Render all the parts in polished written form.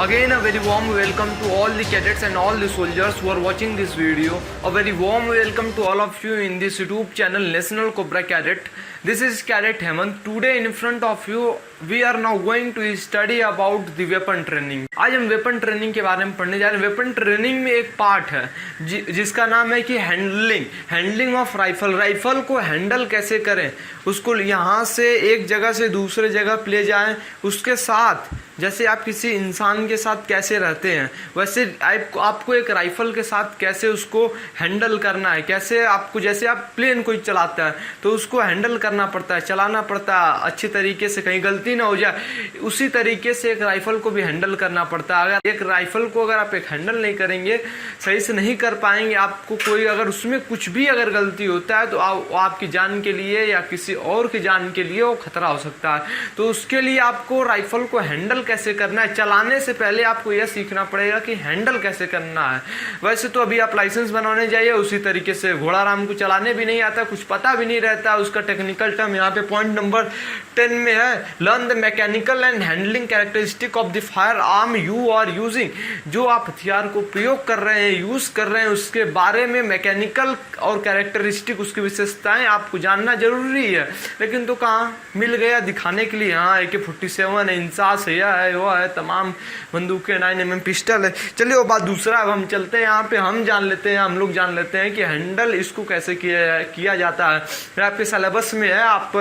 Again, a very warm welcome to all the cadets and all the soldiers who are watching this video. A very warm welcome to all of you in this YouTube channel National Cobra Cadet. This is Cadet Hemant. Today in front of you, we are now going to study about the weapon training. आज हम weapon training के बारे में पढ़ने जा रहे हैं। Weapon training में एक पार्ट है जिसका नाम है कि हैंडलिंग ऑफ राइफल को हैंडल कैसे करें, उसको यहाँ से एक जगह से दूसरे जगह ले जाएं, उसके साथ जैसे आप किसी इंसान के साथ कैसे रहते हैं वैसे आपको एक राइफल के साथ कैसे उसको हैंडल करना है, कैसे आपको जैसे आप प्लेन कोई चलाता है तो उसको हैंडल करना पड़ता है, चलाना पड़ता है अच्छी तरीके से, कहीं गलती ना हो जाए। उसी तरीके से एक राइफल को भी हैंडल करना पड़ता है। अगर एक राइफल को अगर आप एक हैंडल नहीं करेंगे, सही से नहीं कर पाएंगे, आपको कोई अगर उसमें कुछ भी अगर गलती होता है तो आपकी जान के लिए या किसी और की जान के लिए वो खतरा हो सकता है। तो उसके लिए आपको राइफल को हैंडल कैसे करना है, चलाने से पहले आपको यह सीखना पड़ेगा कि हैंडल कैसे करना है। वैसे तो अभी आप लाइसेंस बनाने जाइए उसी तरीके से, घोड़ा राम को चलाने भी नहीं आता, कुछ पता भी नहीं रहता, उसका टेक्निकल टर्म यहाँ पे पॉइंट नंबर 10 में है, learn the mechanical and handling characteristic of the firearm you are using. जो आप हथियार को प्रयोग कर रहे हैं, यूज कर रहे हैं, उसके बारे में मैकेनिकल और कैरेक्टरिस्टिक, उसकी विशेषताएं आपको जानना जरूरी है। लेकिन तो कहाँ मिल गया दिखाने के लिए, हाँ AK-47 है, इंसास है, वो है, तमाम बंदूकें, 9mm पिस्टल है। चलिए वो बात दूसरा, अब हम चलते हैं यहाँ पे, हम जान लोग जान लेते हैं कि हैंडल इसको कैसे किया जाता है। आपके सिलेबस में है, आप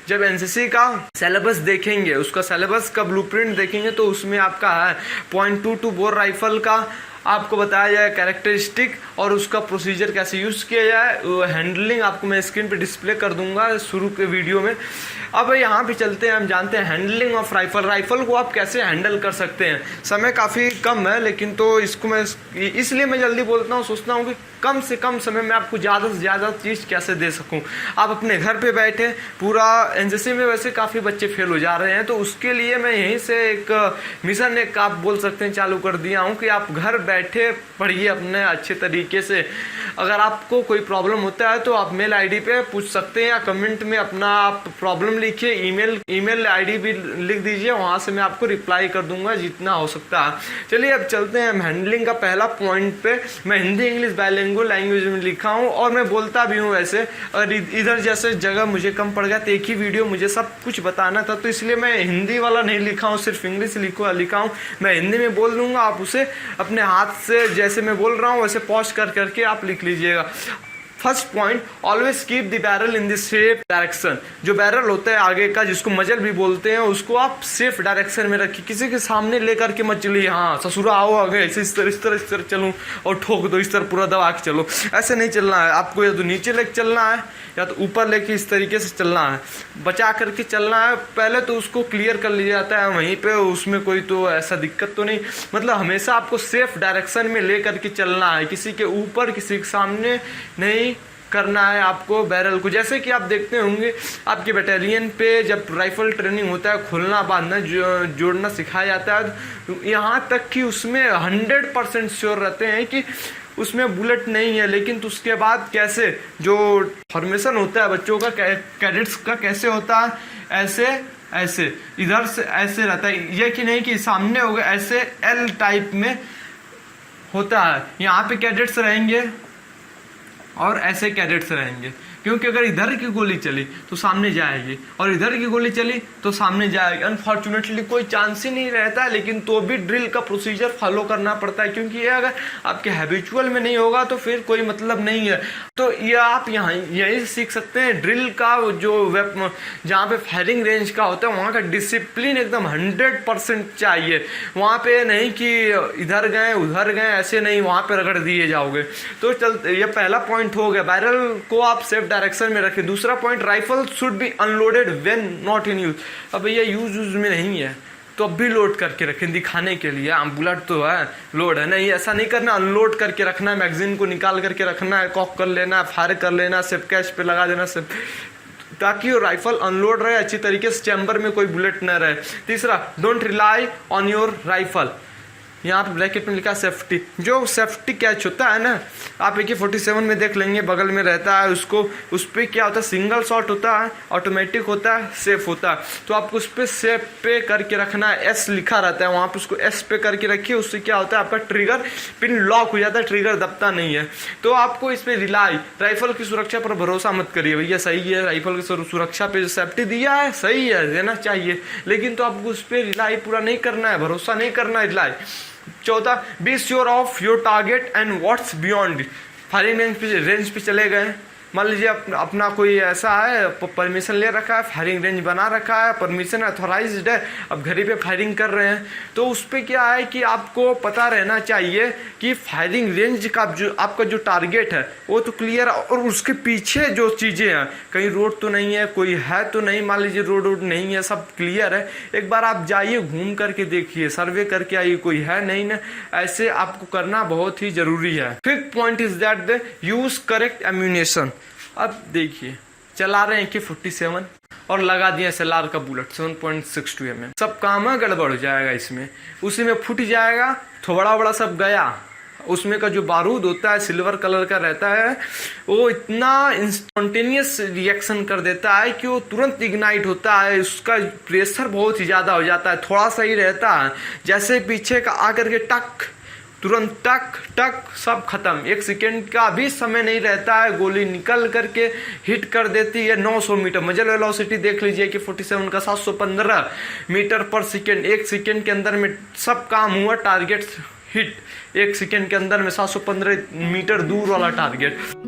जब एनसीसी का सिलेबस देखेंगे, उसका सिलेबस का ब्लूप्रिंट देखेंगे तो उसमें आपका है .22 बोर राइफल का आपको बताया जाए कैरेक्टरिस्टिक और उसका प्रोसीजर कैसे यूज किया जाए। हैंडलिंग आपको मैं स्क्रीन पे डिस्प्ले कर दूंगा शुरू के वीडियो में। अब यहाँ पे चलते हैं, हम जानते हैं हैंडलिंग ऑफ राइफल को आप कैसे हैंडल कर सकते हैं। समय काफ़ी कम है लेकिन तो इसको मैं इसलिए मैं जल्दी बोलता हूँ, सोचता हूँ कि कम से कम समय में आपको ज़्यादा से ज़्यादा चीज़ कैसे दे सकूं। आप अपने घर पे बैठे, पूरा एनसीसी में वैसे काफ़ी बच्चे फेल हो जा रहे हैं, तो उसके लिए मैं यहीं से एक मिशन एक आप बोल सकते हैं चालू कर दिया हूं कि आप घर बैठे पढ़िए अपने अच्छे तरीके से। अगर आपको कोई प्रॉब्लम होता है तो आप मेल आईडी पे पूछ सकते हैं या कमेंट में अपना आप प्रॉब्लम लिखिए, ईमेल आईडी भी लिख दीजिए, वहाँ से मैं आपको रिप्लाई कर दूंगा जितना हो सकता है। चलिए अब चलते हैं हैंडलिंग का पहला पॉइंट पे। मैं हिंदी इंग्लिश बाइलिंगुअल लैंग्वेज में लिखा हूँ और मैं बोलता भी हूँ वैसे, और इधर जैसे जगह मुझे कम पड़ गया तो एक ही वीडियो मुझे सब कुछ बताना था, तो इसलिए मैं हिंदी वाला नहीं लिखा हूँ, सिर्फ इंग्लिश लिखा हूँ। मैं हिंदी में बोल दूंगा, आप उसे अपने हाथ से जैसे मैं बोल रहा हूँ वैसे पॉज करके आप लिख लीजिएगा। First point, always keep the barrel in the safe direction. जो बैरल होता है आगे का, जिसको मजल भी बोलते हैं, उसको आप सेफ डायरेक्शन में रखिए, किसी के सामने लेकर के मत चलिए, हाँ ससुरा आओ आगे ऐसे इस तरह चलूँ और ठोक दो, इस तरह पूरा दबा के चलो, ऐसे नहीं चलना है। आपको या तो नीचे लेके चलना है या तो ऊपर लेके इस तरीके से चलना है, बचा करके चलना है। पहले तो उसको क्लियर कर लिया जाता है वहीं पे, उसमें कोई तो ऐसा दिक्कत तो नहीं, मतलब हमेशा आपको सेफ डायरेक्शन में ले करके चलना है, किसी के ऊपर किसी के सामने नहीं करना है आपको बैरल को। जैसे कि आप देखते होंगे आपके बटालियन पे जब राइफल ट्रेनिंग होता है, खोलना बांधना जोड़ना सिखाया जाता है, तो यहाँ तक कि उसमें 100% श्योर रहते हैं कि उसमें बुलेट नहीं है, लेकिन तो उसके बाद कैसे जो फॉर्मेशन होता है बच्चों का, कैडेट्स का कैसे होता है, ऐसे इधर से ऐसे रहता है, ये कि नहीं कि सामने हो गया, ऐसे L टाइप में होता है। यहाँ पे कैडेट्स रहेंगे और ऐसे कैडेट्स रहेंगे, क्योंकि अगर इधर की गोली चली तो सामने जाएगी और इधर की गोली चली तो सामने जाएगी। अनफॉर्चुनेटली कोई चांस ही नहीं रहता है, लेकिन तो भी ड्रिल का प्रोसीजर फॉलो करना पड़ता है, क्योंकि ये अगर आपके हैबिचुअल में नहीं होगा तो फिर कोई मतलब नहीं है। तो ये आप यहाँ यही सीख सकते हैं ड्रिल का, जो जहाँ पे फायरिंग रेंज का होता है वहाँ का डिसिप्लिन एकदम 100% चाहिए। वहाँ पे नहीं कि इधर गए उधर गए, ऐसे नहीं, वहाँ पे रगड़ दिए जाओगे। तो चलते, ये पहला पॉइंट हो गया, बैरल को आप सेफ डायरेक्शन में रखें। दूसरा point, rifle should be unloaded when not in use. अब ये यूज में नहीं है तो अब भी लोड करके रखें दिखाने के लिए, बुलेट तो है, लोड है नहीं, ऐसा नहीं करना, अनलोड करके रखना है, मैगजीन को निकाल करके रखना है, कॉक कर लेना, फायर कर लेना, सिर्फ कैश पे लगा देना सिर्फ, ताकि वो राइफल अनलोड रहे अच्छी तरीके से, चैम्बर में कोई बुलेट न रहे। तीसरा, don't rely on your rifle. यहाँ पे ब्रैकेट में लिखा सेफ्टी। जो सेफ्टी कैच होता है ना, आप AK-47 में देख लेंगे, बगल में रहता है उसको, उस पर क्या होता है, सिंगल शॉट होता है, ऑटोमेटिक होता है, सेफ होता है। तो आपको उस पर सेफ पे करके रखना है, S लिखा रहता है वहाँ पे, उसको S पे करके रखिए। उससे क्या होता है, आपका ट्रिगर पिन लॉक हो जाता है, ट्रिगर दबता नहीं है। तो आपको इस पर रिलाई, राइफल की सुरक्षा पर भरोसा मत करिए भैया, सही है राइफल की सुरक्षा पे जो सेफ्टी दिया है सही है, देना चाहिए, लेकिन तो आपको उस पर रिलाई पूरा नहीं करना है, भरोसा नहीं करना है, रिलाई। चौथा, be sure of your target and what's beyond. Firing range पे चले गए, मान लीजिए अपना कोई ऐसा है, परमिशन ले रखा है, फायरिंग रेंज बना रखा है, परमिशन अथॉराइज्ड है, अब घर ही पे फायरिंग कर रहे हैं, तो उस पर क्या है कि आपको पता रहना चाहिए कि फायरिंग रेंज का जो आपका जो टारगेट है वो तो क्लियर है, और उसके पीछे जो चीज़ें हैं, कहीं रोड तो नहीं है, कोई है तो नहीं, मान लीजिए रोड नहीं है, सब क्लियर है, एक बार आप जाइए घूम करके देखिए, सर्वे करके आइए, कोई है नहीं ना, ऐसे आपको करना बहुत ही जरूरी है। Fifth point is that the use correct ammunition. अब देखिए, चला रहे हैं AK-47 और लगा दिया SLR का बुलेट 7.62 mm, सब काम है, गड़बड़ हो जाएगा इसमें, उसी में फूट जाएगा, थोड़ा बड़ा सब गया। उसमें का जो बारूद होता है सिल्वर कलर का रहता है, वो इतना इंस्टेंटेनियस रिएक्शन कर देता है कि वो तुरंत इग्नाइट होता है, उसका प्रेशर बहुत ही ज़्यादा हो जाता है, थोड़ा सा ही रहता है, जैसे पीछे का आकर के टक, तुरंत टक टक सब खत्म, 1 सेकेंड का भी समय नहीं रहता है, गोली निकल करके हिट कर देती है 900 मीटर। मजल वेलोसिटी देख लीजिए कि AK-47 का 715 मीटर पर सेकेंड, 1 सेकेंड के अंदर में सब काम हुआ, टारगेट हिट 1 सेकेंड के अंदर में 715 मीटर दूर वाला टारगेट।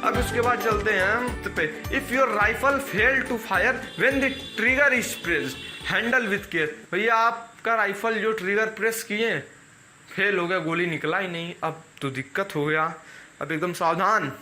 अब उसके बाद चलते हैं पे, if your rifle fail to fire when the trigger is pressed handle with care. भैया आपका राइफल जो ट्रिगर प्रेस किए फेल हो गया, गोली निकला ही नहीं, अब तो दिक्कत हो गया, अब एकदम सावधान।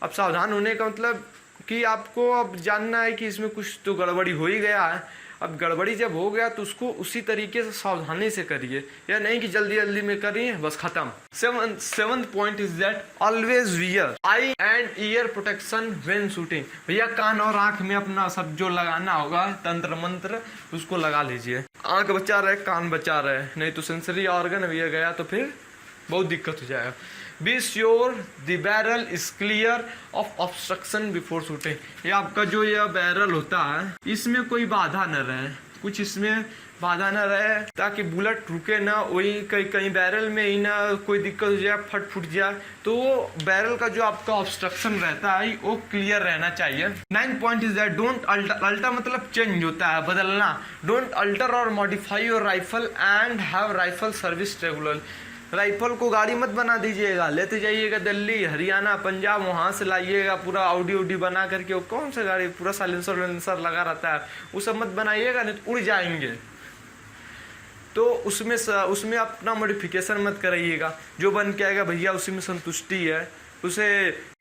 अब सावधान होने का मतलब कि आपको अब जानना है कि इसमें कुछ तो गड़बड़ी हो ही गया है। अब गड़बड़ी जब हो गया तो उसको उसी तरीके से सावधानी से करिए, या नहीं कि जल्दी जल्दी में करिए बस खत्म। Seventh point is that always wear I and year protection when shooting. भैया कान और आंख में अपना सब जो लगाना होगा तंत्र मंत्र उसको लगा लीजिए। आंख बचा रहे, कान बचा रहे, नहीं तो सेंसरी ऑर्गन भी गया तो फिर बहुत दिक्कत हो जाएगा। Be sure the barrel is clear of obstruction before shooting. ये आपका जो यह बैरल होता है इसमें कोई बाधा न रहे, कुछ इसमें बाधा न रहे ताकि बुलेट रुके ना, वही कहीं बैरल में ही ना कोई दिक्कत हो जाए, फट जाए, तो बैरल का जो आपका ऑब्स्ट्रक्शन रहता है वो क्लियर रहना चाहिए। 9th point is that don't alter. Alter मतलब चेंज होता है, बदलना। डोंट अल्टर और modify your rifle and have rifle service regular. Rifle को गाड़ी मत बना दीजिएगा, लेते जाइएगा दिल्ली, हरियाणा, पंजाब, वहाँ से लाइएगा पूरा ऑडी बना करके। वो कौन सा गाड़ी पूरा साइलेंसर वाइलेंसर लगा रहता है, वो सब मत बनाइएगा, नहीं तो उड़ जाएंगे। तो उसमें अपना मॉडिफिकेशन मत कराइएगा। जो बन के आएगा भैया उसी में संतुष्टि है। उसे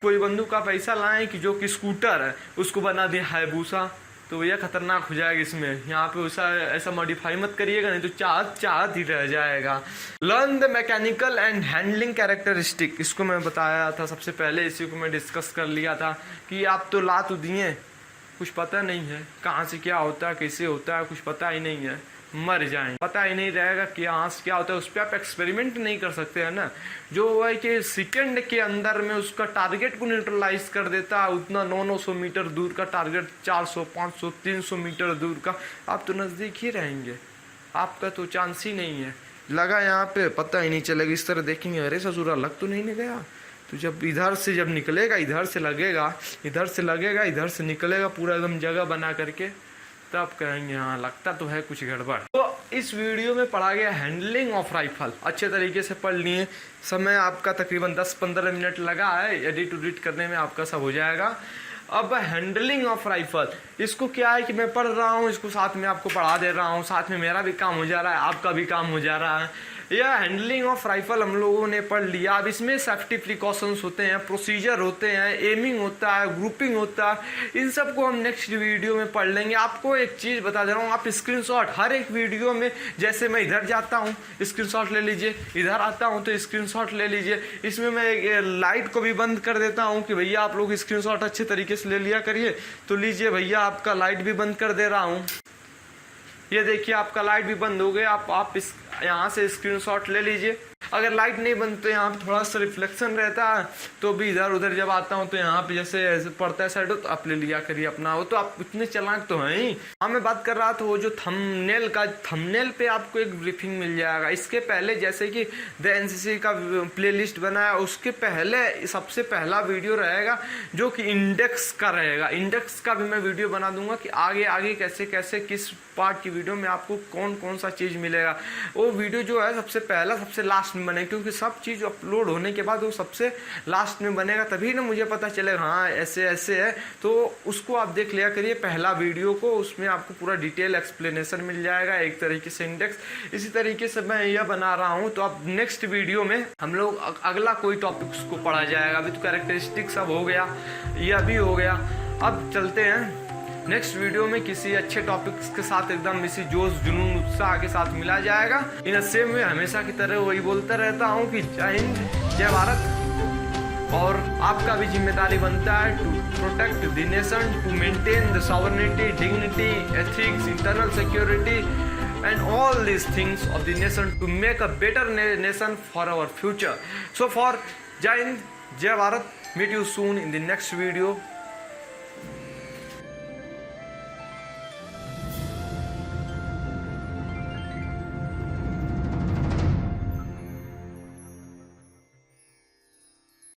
कोई बंदूक का पैसा लाएं कि जो कि स्कूटर है उसको बना दे हायबूसा, तो भैया खतरनाक हो जाएगा। इसमें यहाँ पे ऐसा मॉडिफाई मत करिएगा, नहीं तो चाहत ही रह जाएगा। Learn the mechanical and handling characteristic, इसको मैं बताया था सबसे पहले, इसी को मैं डिस्कस कर लिया था कि आप तो ला तो दिए, कुछ पता नहीं है कहाँ से क्या होता है, कैसे होता है, कुछ पता ही नहीं है, मर जाएंगे। पता ही नहीं रहेगा कि यहाँ से क्या होता है, उस पर आप एक्सपेरिमेंट नहीं कर सकते हैं ना। जो है कि सेकंड के अंदर में उसका टारगेट को न्यूट्रलाइज कर देता है, उतना 900 मीटर दूर का टारगेट, 400, 500, 300 मीटर दूर का, आप तो नज़दीक ही रहेंगे, आपका तो चांस ही नहीं है। लगा यहाँ पे पता ही नहीं चलेगा, इस तरह देखेंगे अरे ससुरा लग तो नहीं गया, तो जब इधर से जब निकलेगा, इधर से लगेगा, इधर से लगेगा, इधर से निकलेगा, पूरा एकदम जगह बना करके, तब कहेंगे हाँ लगता तो है कुछ गड़बड़। तो इस वीडियो में पढ़ा गया हैंडलिंग ऑफ राइफल, अच्छे तरीके से पढ़ लिए। समय आपका तकरीबन 10-15 मिनट लगा है, एडिट उडिट करने में आपका सब हो जाएगा। अब हैंडलिंग ऑफ राइफल, इसको क्या है कि मैं पढ़ रहा हूँ, इसको साथ में आपको पढ़ा दे रहा हूँ, साथ में मेरा भी काम हो जा रहा है, आपका भी काम हो जा रहा है। यह हैंडलिंग ऑफ राइफल हम लोगों ने पढ़ लिया। अब इसमें सेफ्टी प्रिकॉशंस होते हैं, प्रोसीजर होते हैं, एमिंग होता है, ग्रुपिंग होता है, इन सब को हम नेक्स्ट वीडियो में पढ़ लेंगे। आपको एक चीज़ बता दे रहा हूँ, आप स्क्रीनशॉट हर एक वीडियो में, जैसे मैं इधर जाता हूँ स्क्रीनशॉट ले लीजिए, इधर आता हूँ तो स्क्रीनशॉट ले लीजिए। इसमें मैं लाइट को भी बंद कर देता हूँ कि भैया आप लोग स्क्रीनशॉट अच्छे तरीके से ले लिया करिए। तो लीजिए भैया, आपका लाइट भी बंद कर दे रहा हूँ, ये देखिए आपका लाइट भी बंद हो गया। आप इस यहाँ से स्क्रीनशॉट ले लीजिए। अगर लाइट नहीं बनती तो यहाँ पे थोड़ा सा रिफ्लेक्शन रहता है, तो भी इधर उधर जब आता हूँ तो यहाँ पे जैसे पड़ता है साइड, तो आप ले लिया करिए अपना। वो तो आप इतने चालाक तो हैं ही। हाँ, मैं बात कर रहा था वो जो थंबनेल का, थंबनेल पे आपको एक ब्रीफिंग मिल जाएगा। इसके पहले जैसे कि द एनसीसी का प्लेलिस्ट बना है, उसके पहले सबसे पहला वीडियो रहेगा जो कि इंडेक्स का रहेगा। इंडेक्स का भी मैं वीडियो बना दूंगा कि आगे आगे कैसे कैसे किस पार्ट की वीडियो में आपको कौन कौन सा चीज़ मिलेगा। वो वीडियो जो है सबसे पहला सबसे लास्ट में बने, क्योंकि सब चीज़ अपलोड होने के बाद वो सबसे लास्ट में बनेगा, तभी ना मुझे पता चलेगा हाँ ऐसे ऐसे है। तो उसको आप देख लिया करिए पहला वीडियो को, उसमें आपको पूरा डिटेल एक्सप्लेनेशन मिल जाएगा, एक तरीके से इंडेक्स। इसी तरीके से मैं यह बना रहा हूँ। तो अब नेक्स्ट वीडियो में हम लोग अगला कोई टॉपिक को पढ़ा जाएगा। अभी तो कैरेक्टरिस्टिक्स सब हो गया, यह भी हो गया। अब चलते हैं नेक्स्ट वीडियो में किसी अच्छे टॉपिक्स के साथ, एकदम इसी जोश जुनून उत्साह के साथ मिला जाएगा। इन सेम में हमेशा की तरह वही बोलता रहता हूँ कि जय हिंद, जय भारत। और आपका भी जिम्मेदारी बनता है to protect the nation, to maintain the sovereignty, dignity, ethics, internal security and all these things of the nation to make a better nation for our future. So for Jai Hind, Jai Bharat, meet you soon in the next video.